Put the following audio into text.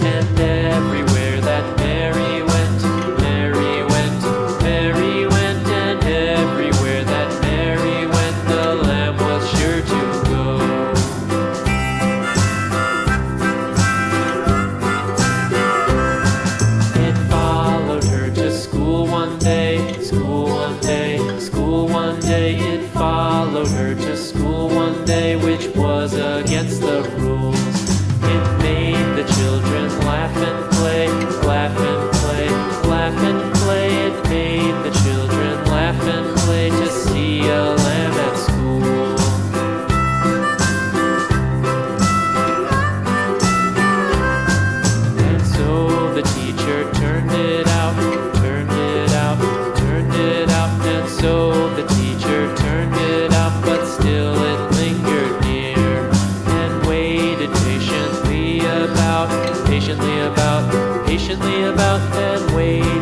And everywhere that Mary went, Mary went, Mary went, and everywhere that Mary went, the lamb was sure to go. It followed her to school one day, school one day, school one day. It followed her to school one day, which was against the rules. It made the children laugh and play, laugh and play, laugh and play. It made the children laugh and play to see a lamb at school. And so the teacher turned it out, turned it out, turned it out. And so the teacher turned it out, but still it lingered near and waited patiently about, patiently about, patiently about, and waited